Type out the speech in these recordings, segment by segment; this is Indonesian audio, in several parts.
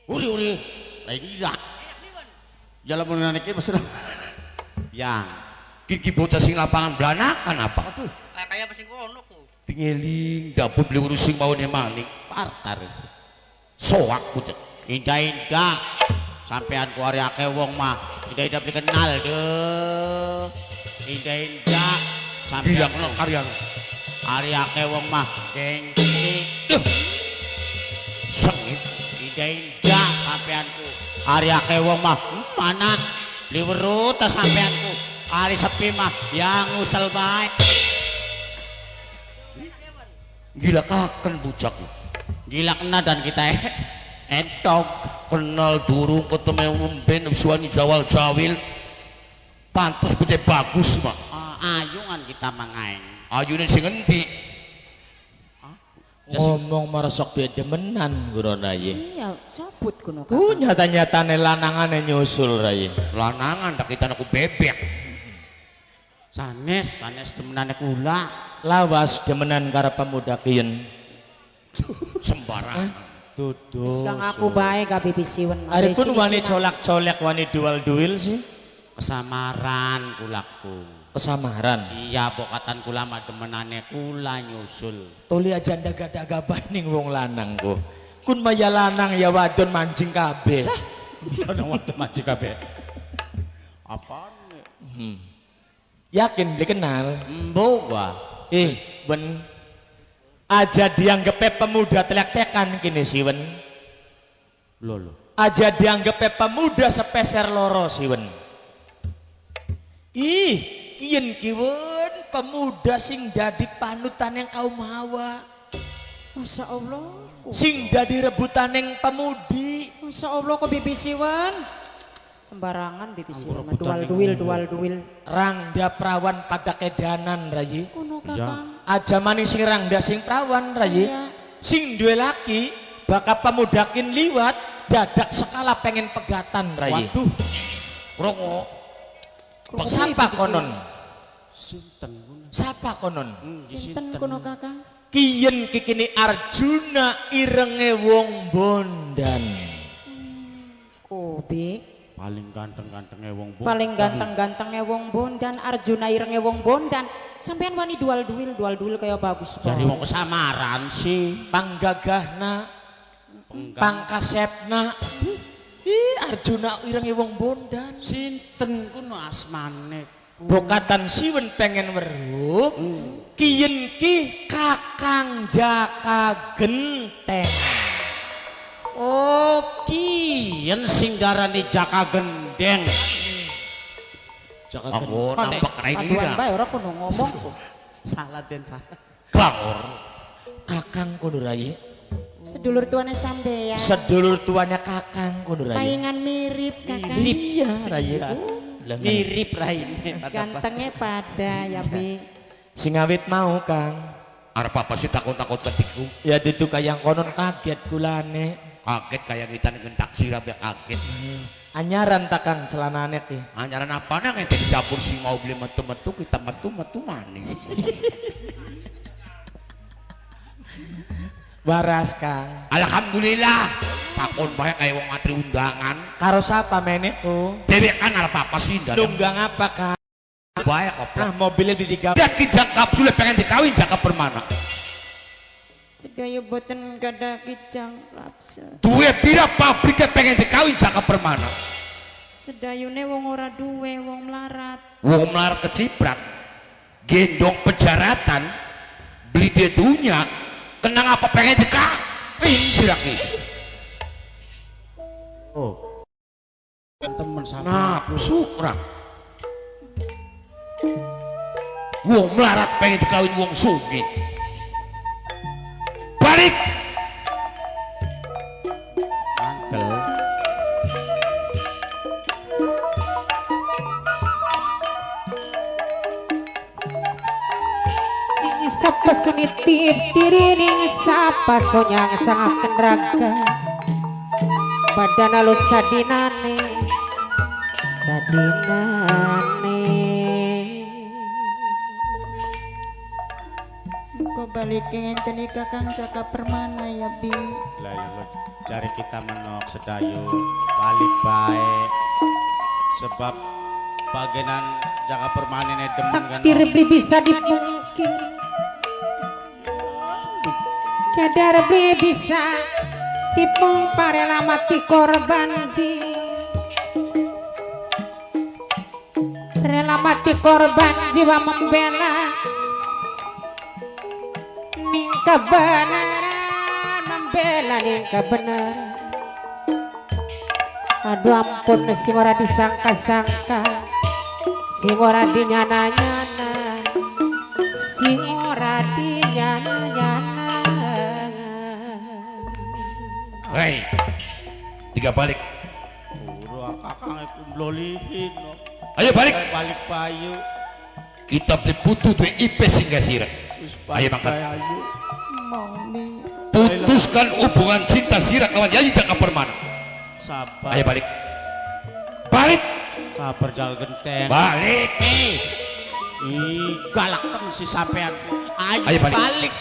Uri lain iya jalan mengenai kita sudah yang kiki bocah sing lapangan belanakan apa aduh kayak apa sing kono ku tingeling dapur beli urus sing mau maling partar soak bocah indah sampean ku hari akeh wong mah indah beli kenal deh indah sampean kenal karya hari akeh wong mah gengsi sengit indah sampeanku hari akeh wong mah mana liwerut sampeanku hari sepi mah yang ngusel baik gila kaken bucak gila kena dan kita entok kenal durung ketemu memben suami jawal jawil pantas putih bagus mah ayungan kita mangain ayunin sing ngendi ngomong marasok dia demenan guru raye iya sabut kuno ku nyata-nyatane lanangane nyusul raye lanangan tak kita aku bebek sanes temenane kula lawas demenan karo pemuda kiyen sembarang tuduh sedang aku baik gak bibisiwen hari pun wani colak-colek wani dual-duil sih kesamaran kulaku pesamaran iya bokatan kula mah demenane kula nyusul tuli aja daga-daga ning wong lanang ku kun maya lanang ya wadon mancing kabeh lanang wadon mancing kabeh apaan yakin dikenal mbok gua ben aja dianggap pemuda telek-tekan kini siwen lho aja dianggap pemuda sepeser loro siwen kiyen kiwen pemuda sing dadi panutan yang kaum Hawa Masya Allah sing dadi rebutan yang pemudi Masya Allah kok bibisiwen sembarangan bibisiwen dual duil rangda perawan pada kedanan rayi kuno kakang aja maning sing rangda sing perawan rayi iya. sing duwe laki bakal pemudakin liwat dadak sekala pengen pegatan rayi waduh krongo siapa konon sinten siapa konon sinten kuno kakang kiyen kikini Arjuna irenge wong bondan Kobe paling ganteng-gantenge wong bondan paling ganteng-gantenge wong bondan Arjuna irenge wong bondan sampean wani dual duil kayak bagus jadi wong kesamaran sih panggagahna pangkasepna Arjuna irenge wong bondan sinten kuno asmane bokatan siwen pengen weruh kiyen ki Kakang Jaka Genteng oh kiyen sing darani Jaka Gendeng Jaka aku nampak paduan bae ora kuno ngomong salah den salah Bangor Kakang kono raye sedulur tuane sampean sedulur tuanya Kakang kono raye paingan mirip kakang iya raye mirip raine gantengnya pada ya bi sing awit mau Kang arep apa sih takut-takut ketiku ya ditu kayang konon kaget kulane kaget kayak kita ngentak sirap ya kaget anyaran takang celanane ki anyaran apa nang ente dicampur sih mau beli metu-metu kita metu maning waras Kang alhamdulillah takon bae kayak wong matri undangan karo sapa meneh tuh dewek kan arep apa sih nunggang apa Kang bae kok mobilnya digawe dia kijang kapsul pengen dikawin jaka permana sedaya boten gada kijang laksa duwe pira pabriknya pengen dikawin jaka permana sedayune wong ora duwe wong melarat wong melarat keciprat gendong pejaratan beli dia dunia kenang apa pengen dikawin siraki oh temen sama nafsu orang wong melarat pengen dikawin wong sugih balik mantel sapa sunitip dirining sapa sonyang sangat raga badan alus sadinane balik ngenten Kakang Jaka Permana ya Bi. Lah cari kita menok sedayu balik baik sebab bagian Jaka Permana ini demen kan. takdir beli bisa dipungkir, kadar beli bisa dipungkar, rela mati korban ji, rela mati korban jiwa membela ning kebenaran, membela ning kebenaran. Aduh ampun, si ora disangka-sangka, si ora dinyana-nyana, si ora dinyana-nyana. Hei, tiga balik. Buru Kakang aku mlolihin. Ayo balik. Balik payu. Kita beli putu tuh IP singgah sirah. Ayo mangkat. Ayo. Mami. Putuskan hubungan cinta sirah kawan Yayi Jaka Permana. Sabar. Ayo balik. Balik. Kabar jaga genteng. Balik. Ih, galak kan si sampean. Ayo balik. Balik.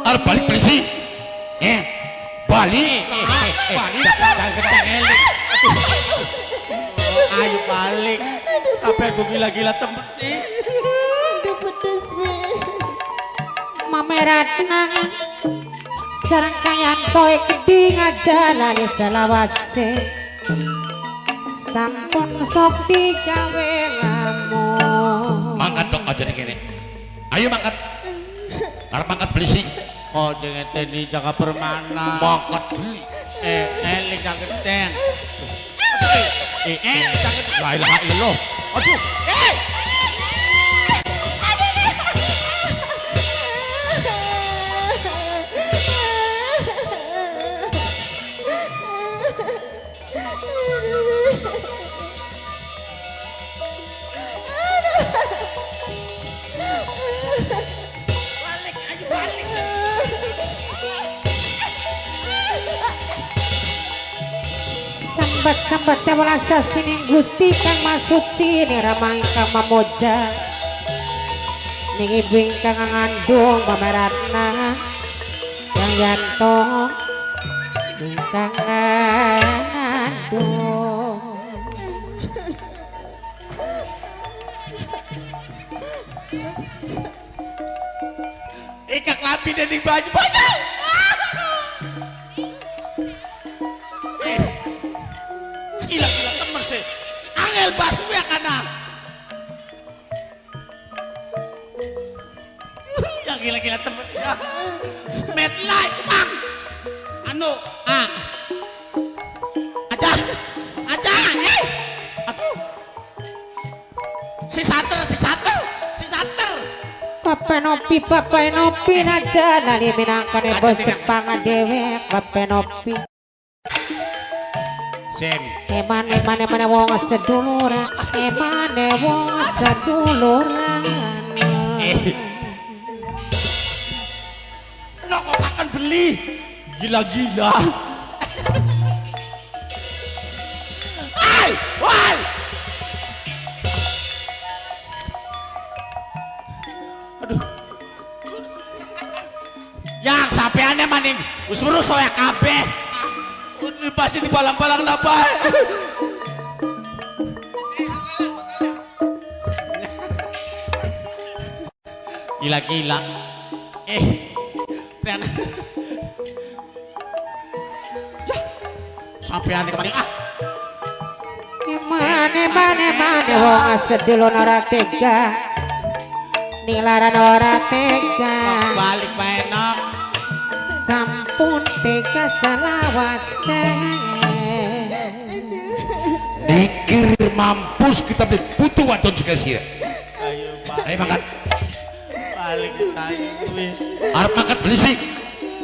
Ar balik polisi. Balik. Balik. Jaga genteng elik. Ayo balik. Sampai gue gila-gila temen sih. Aduh pedes Mi. Mameratna serangkaian toy keding jalani selawase, sampun sok digawe lamun. Mangkat dok aja nih kene. Ayo mangkat. Arep mangkat polisi. Oh jangan tadi Jaka Permana. Mangkat beli. Elik jaga genteng. Jaga genteng. La ilaha illallah. Aduh. Sambat-sambat tewalasa sining Gusti Kang Masuti ning ramangka mamoja, ning ibu ingkang ngandung pameratna yang yanto ingkang ngandung. Ikak lampi dan di baju banyak. Gila-gila temer sih. Angel basu ya kana. Yang gila-gila temen. Medlight bang. Anu, aja, aduh. Si sater. Papa nopi aja nali minangkane bos Jepang dewek Papa nopi. Sen. Emane wong seduluran, emane wong seduluran. Lo kok akan beli? Gila-gila. Woi. Aduh. Yang sampeannya maning wis urus saya kabeh. Ini pasti di balang-balang napa. Gila-gila. Priana. Ya. Sampean kemarin Emane wong sedulur ora tega. Nilaran ora tega. balik bae nok. Sampun tega selawase. Dikir mampus kita beli putu wadon juga sih. Ayo balik. Ayo mangkat. Balik tayo wis. Arep mangkat beli sih.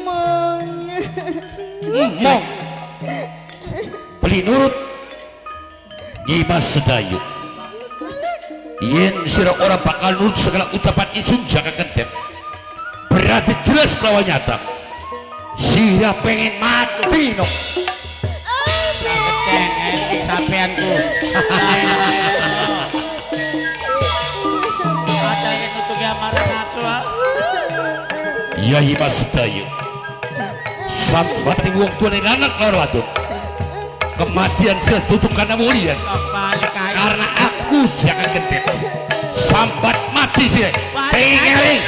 Mong. Beli nurut. Nyimas sedayu. Yen sira ora bakal nurut segala ucapan isun Jaka Genteng. Berarti jelas kelawan nyata. Sira pengen mati no. Genteng sampeanku. Aja yang nutup amarah nafsu. Yai Mas Dayu sambat wong tua ning anak karo wadon kematian setutuk karena mulian karena aku jangan gede sambat mati sih pengen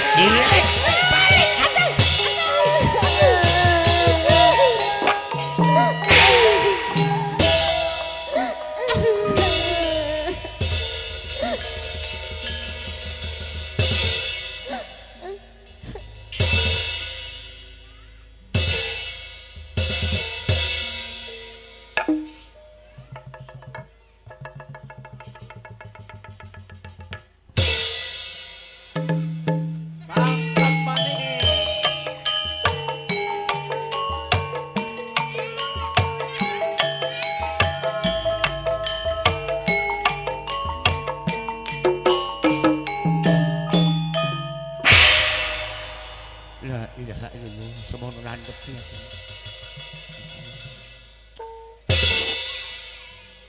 La ilaha illallah semono landep ya.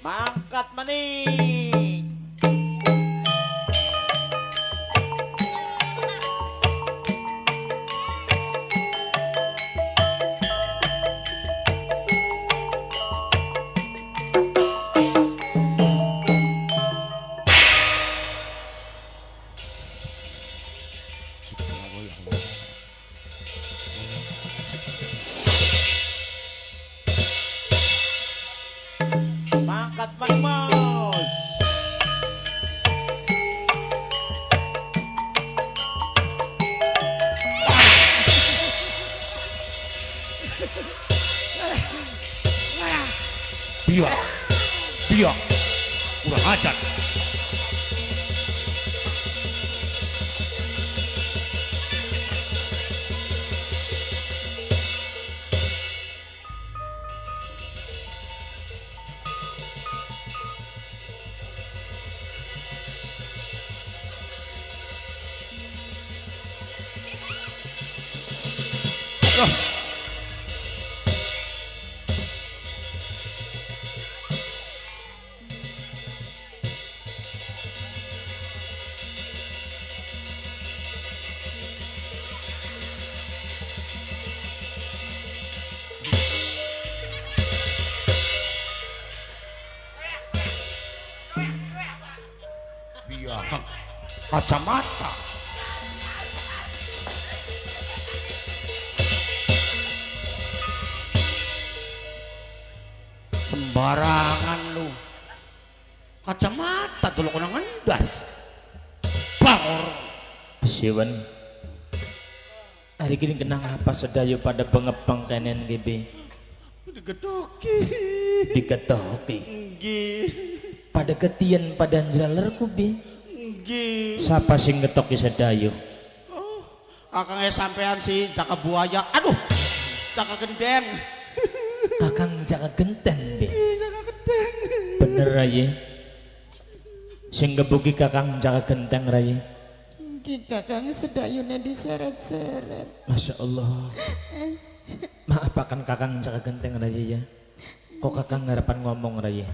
Mangkat maning. Mangkat maning Mas. biak kurang ajar. Kacamata sembarangan lu, kacamata dulu kena ngendas bangor Siwan hari ini kenang apa sedayu pada pengepang kanen GB digetoki pada ketian pada anjraler kubi siapa sing ngetoki sedayu akangnya sampean si jaka buaya, aduh jaka gendeng akang jaka genteng be bener raya sing gebuki kakang jaka genteng raya kakang sedayuna diseret-seret. Masya Allah. Maaf akan kakang jaka genteng raya ya, kok kakang ngarapan ngomong raya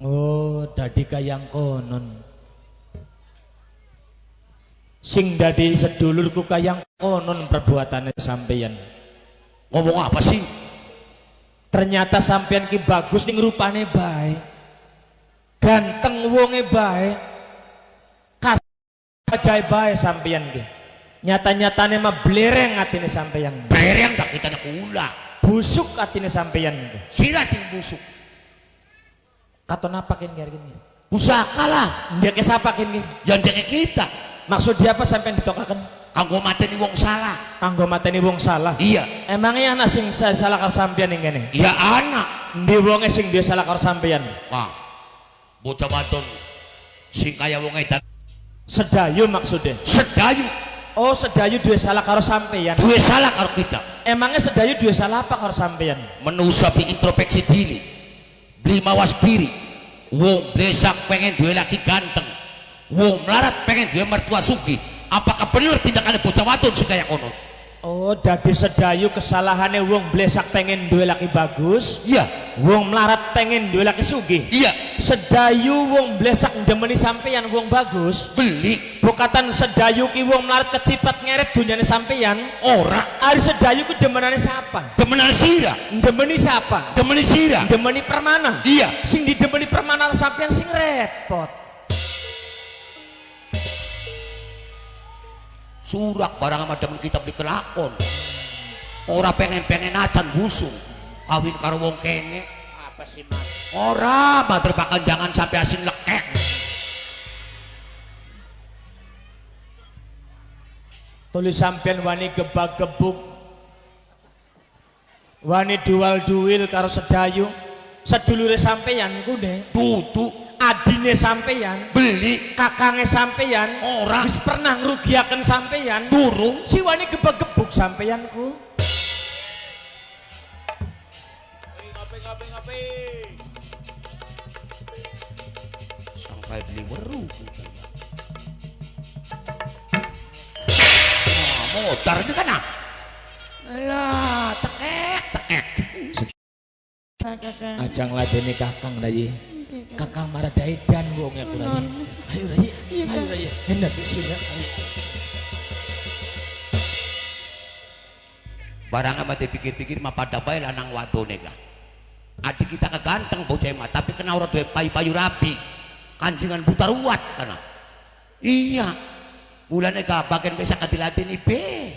oh dadi kayang konon sing dadi sedulurku kayang konon perbuatannya sampeyan. Ngomong apa sih? Ternyata sampeyan ki bagus ning rupane bae, ganteng wonge bae, kajae bae sampeyan ki. Nyata-nyatane mah blereng atine sampeyan. Bereng tak kita kula. Busuk atine sampeyan ki. Sira sing busuk. Katon apa kin gini? Pusaka lah. Dia ke sapa kin? Yang jadi kita. Maksud dia apa sampeyan ditokaken? Kanggo mateni wong salah. Kanggo mateni wong salah. Iya. Emangnya anak sing salah karo sampeyan ning kene? Iya anak. Ndi wonge sing dia salah karo sampeyan? Wah. Bocah wadon sing kaya wong edan. Sedayu maksudnya. Sedayu. Oh, sedayu duwe salah karo sampeyan. Duwe salah karo kita. Emangnya sedayu duwe salah apa karo sampeyan? Menusa bi introspeksi diri. Beli mawas diri. Wong blesak pengen duwe laki ganteng. Wong melarat pengen duwe mertua sugih. Apakah benar tindakan bocah wadon sing kaya kono? Oh, dadi sedayu kesalahane wong blesak pengen duwe laki bagus, Iya. wong melarat pengen duwe laki sugih. Iya. Sedayu wong blesak ndemeni sampeyan wong bagus. Beli. Bukatan sedayu ki wong melarat kecipat ngeret dunyane sampeyan. Ora. Ari sedayu ku demenane siapa? Demenan sira. Ndemeni siapa? Demeni sira. Ndemeni permana. Iya. Sing didemeni permana sampeyan sing repot. Surak barang sama demen kita beli kelakon. Ora pengen acan busung kawin karo wong kene. Apa sih mas? Ora mater bahkan jangan sampai asin lekek. Tulis sampeyan wani gebak-gebuk, wani dual-duwil karo sedayu. Sedulure sampeyan ku ne, Dudu adine sampeyan, beli kakange sampeyan, ora wis pernah ngrugiaken sampeyan. durung Si wani gebak-gebuk sampeyan ku. sampai beli weru. Motor ini kan ah. Alah, tekek. Ajang ladeni kakang rayi. Kakang marah daidan wong ya rayi. Ayo rayi, ayo rayi. Hendak sini. Barang amat dipikir-pikir mah pada bae lanang wadone ka. Adik kita keganteng bocah mah, tapi kena ora duwe payu-payu rapi. Kanjengan buta ruwat kana. Iya. Mulane ka bagian bisa kadiladeni be.